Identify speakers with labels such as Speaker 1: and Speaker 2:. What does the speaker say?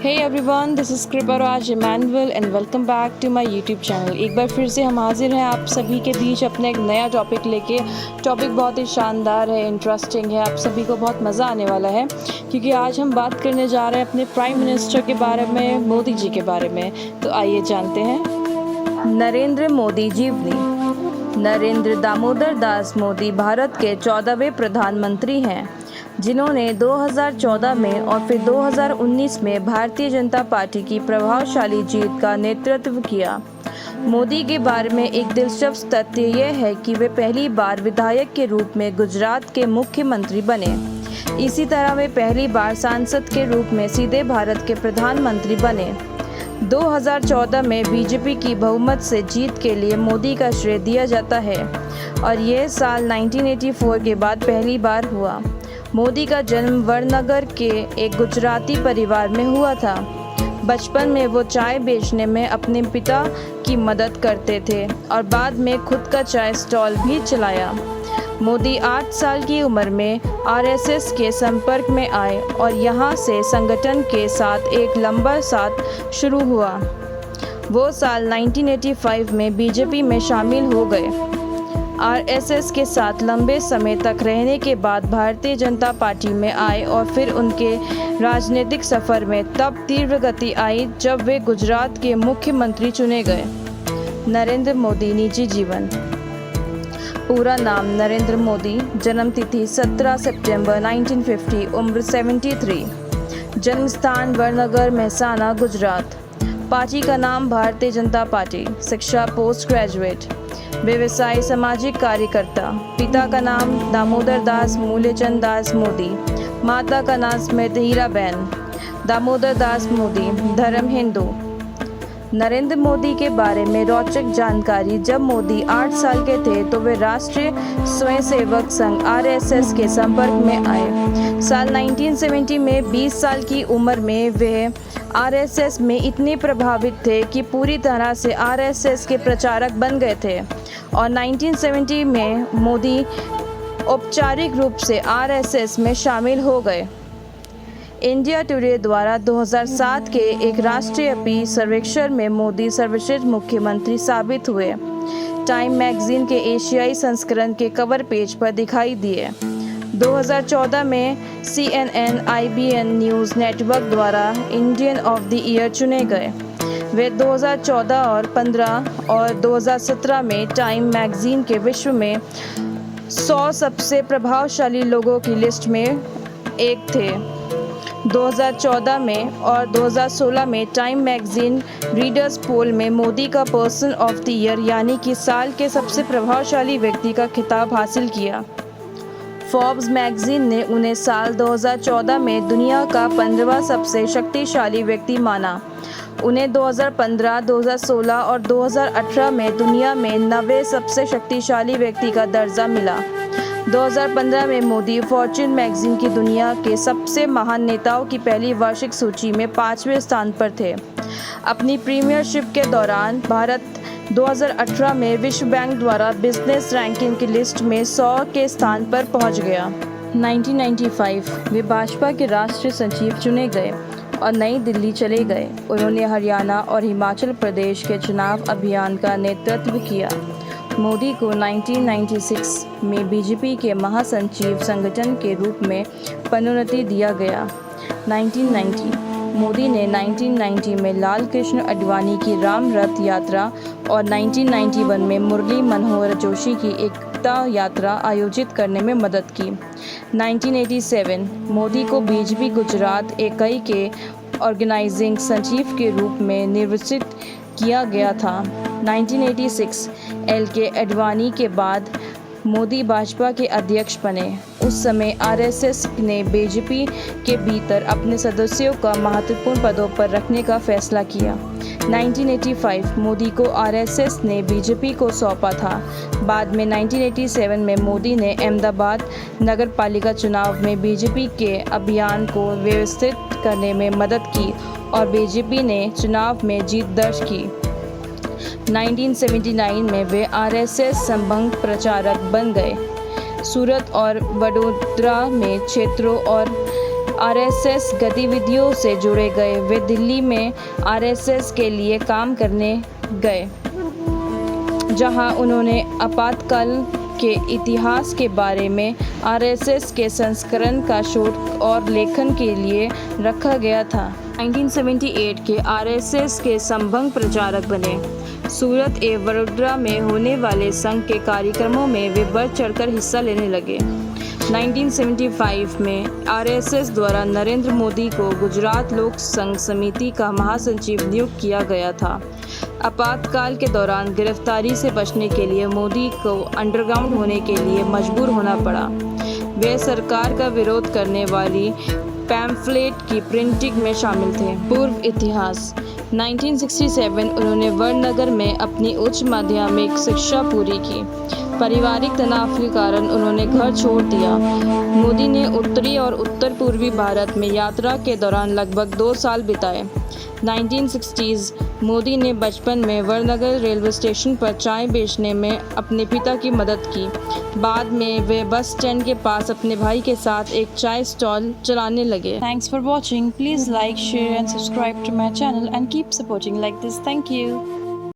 Speaker 1: Hey everyone, this is Kripa Raj Emmanuel and welcome back to my YouTube channel. एक बार फिर से हम हाजिर हैं आप सभी के बीच अपने एक नया टॉपिक लेके। टॉपिक बहुत ही शानदार है, इंटरेस्टिंग है, आप सभी को बहुत मज़ा आने वाला है क्योंकि आज हम बात करने जा रहे हैं अपने प्राइम मिनिस्टर के बारे में, मोदी जी के बारे में। तो आइए जानते हैं। नरेंद्र मोदी जीवनी। नरेंद्र दामोदर दास मोदी भारत के 14वें प्रधानमंत्री हैं जिन्होंने 2014 में और फिर 2019 में भारतीय जनता पार्टी की प्रभावशाली जीत का नेतृत्व किया। मोदी के बारे में एक दिलचस्प तथ्य यह है कि वे पहली बार विधायक के रूप में गुजरात के मुख्यमंत्री बने। इसी तरह वे पहली बार सांसद के रूप में सीधे भारत के प्रधानमंत्री बने। 2014 में बीजेपी की बहुमत से जीत के लिए मोदी का श्रेय दिया जाता है और यह साल 1984 के बाद पहली बार हुआ। मोदी का जन्म वडनगर के एक गुजराती परिवार में हुआ था। बचपन में वो चाय बेचने में अपने पिता की मदद करते थे और बाद में खुद का चाय स्टॉल भी चलाया। मोदी 8 साल की उम्र में आरएसएस के संपर्क में आए और यहाँ से संगठन के साथ एक लंबा साथ शुरू हुआ। वो साल 1985 में बीजेपी में शामिल हो गए। आरएसएस के साथ लंबे समय तक रहने के बाद भारतीय जनता पार्टी में आए और फिर उनके राजनीतिक सफ़र में तब तीव्र गति आई जब वे गुजरात के मुख्यमंत्री चुने गए। नरेंद्र मोदी निजी जीवन। पूरा नाम नरेंद्र मोदी, जन्म तिथि 17 सितंबर 1950, उम्र 73, जन्म स्थान वडनगर, मेहसाना, गुजरात। पार्टी का नाम भारतीय जनता पार्टी। शिक्षा पोस्ट ग्रेजुएट। व्यवसाय सामाजिक कार्यकर्ता। पिता का नाम दामोदर दास मूल्यचंद दास मोदी, माता का नाम स्मृति हीराबेन दामोदर दास मोदी, धर्म हिंदू। नरेंद्र मोदी के बारे में रोचक जानकारी। जब मोदी 8 साल के थे तो वे राष्ट्रीय स्वयंसेवक संघ आरएसएस के संपर्क में आए। साल 1970 में 20 साल की उम्र में वे आरएसएस में इतने प्रभावित थे कि पूरी तरह से आरएसएस के प्रचारक बन गए थे और 1970 में मोदी औपचारिक रूप से आरएसएस में शामिल हो गए। इंडिया टुडे द्वारा 2007 के एक राष्ट्रीय सर्वेक्षण में मोदी सर्वश्रेष्ठ मुख्यमंत्री साबित हुए। टाइम मैगजीन के एशियाई संस्करण के कवर पेज पर दिखाई दिए। 2014 में CNN IBN न्यूज़ नेटवर्क द्वारा इंडियन ऑफ द ईयर चुने गए। वे 2014 और 15 और 2017 में टाइम मैगजीन के विश्व में 100 सबसे प्रभावशाली लोगों की लिस्ट में एक थे। 2014 में और 2016 में टाइम मैगजीन रीडर्स पोल में मोदी का पर्सन ऑफ द ईयर यानी कि साल के सबसे प्रभावशाली व्यक्ति का खिताब हासिल किया। फोर्ब्स मैगजीन ने उन्हें साल 2014 में दुनिया का 15वां सबसे शक्तिशाली व्यक्ति माना। उन्हें 2015, 2016 और 2018 में दुनिया में 90 सबसे शक्तिशाली व्यक्ति का दर्जा मिला। 2015 में मोदी फॉर्च्यून मैगजीन की दुनिया के सबसे महान नेताओं की पहली वार्षिक सूची में 5वें स्थान पर थे। अपनी प्रीमियरशिप के दौरान भारत 2018 में विश्व बैंक द्वारा बिजनेस रैंकिंग की लिस्ट में 100 के स्थान पर पहुंच गया। 1995 वे भाजपा के राष्ट्रीय सचिव चुने गए और नई दिल्ली चले गए। उन्होंने हरियाणा और हिमाचल प्रदेश के चुनाव अभियान का नेतृत्व किया। मोदी को 1996 में बीजेपी के महासचिव संगठन के रूप में पदोन्नति दिया गया। 1990 मोदी ने 1990 में लाल कृष्ण आडवाणी की राम रथ यात्रा और 1991 में मुरली मनोहर जोशी की एकता यात्रा आयोजित करने में मदद की। 1987 मोदी को बीजेपी गुजरात इकाई के ऑर्गेनाइजिंग सचिव के रूप में निर्वाचित किया गया था। 1986 LK आडवाणी के बाद मोदी भाजपा के अध्यक्ष बने। उस समय आरएसएस ने बीजेपी के भीतर अपने सदस्यों का महत्वपूर्ण पदों पर रखने का फैसला किया। 1985 मोदी को आरएसएस ने बीजेपी को सौंपा था। बाद में 1987 में मोदी ने अहमदाबाद नगर पालिका चुनाव में बीजेपी के अभियान को व्यवस्थित करने में मदद की और बीजेपी ने चुनाव में जीत दर्ज की। 1979 में वे आरएसएस संबंध प्रचारक बन गए। सूरत और वडोदरा में क्षेत्रों और आरएसएस गतिविधियों से जुड़े गए। वे दिल्ली में आरएसएस के लिए काम करने गए, जहां उन्होंने आपातकाल के इतिहास के बारे में आरएसएस के संस्करण का शोध और लेखन के लिए रखा गया था। 1978 के आरएसएस के संघ प्रचारक बने। सूरत एवं वडोदरा में होने वाले संघ के कार्यक्रमों में वे बढ़ चढ़कर हिस्सा लेने लगे। 1975 में आरएसएस द्वारा नरेंद्र मोदी को गुजरात लोक संघ समिति का महासचिव नियुक्त किया गया था। आपातकाल के दौरान गिरफ्तारी से बचने के लिए मोदी को अंडरग्राउंड होने के लिए मजबूर होना पड़ा। वे सरकार का विरोध करने वाली पैम्फलेट की प्रिंटिंग में शामिल थे। पूर्व इतिहास 1967 उन्होंने वडनगर में अपनी उच्च माध्यमिक शिक्षा पूरी की। पारिवारिक तनाव के कारण उन्होंने घर छोड़ दिया। मोदी ने उत्तरी और उत्तर पूर्वी भारत में यात्रा के दौरान लगभग 2 साल बिताए। 1960s मोदी ने बचपन में वडनगर रेलवे स्टेशन पर चाय बेचने में अपने पिता की मदद की। बाद में वे बस स्टैंड के पास अपने भाई के साथ एक चाय स्टॉल चलाने लगे। Thanks for watching. Please like, share and subscribe to my channel and keep supporting like this. Thank you.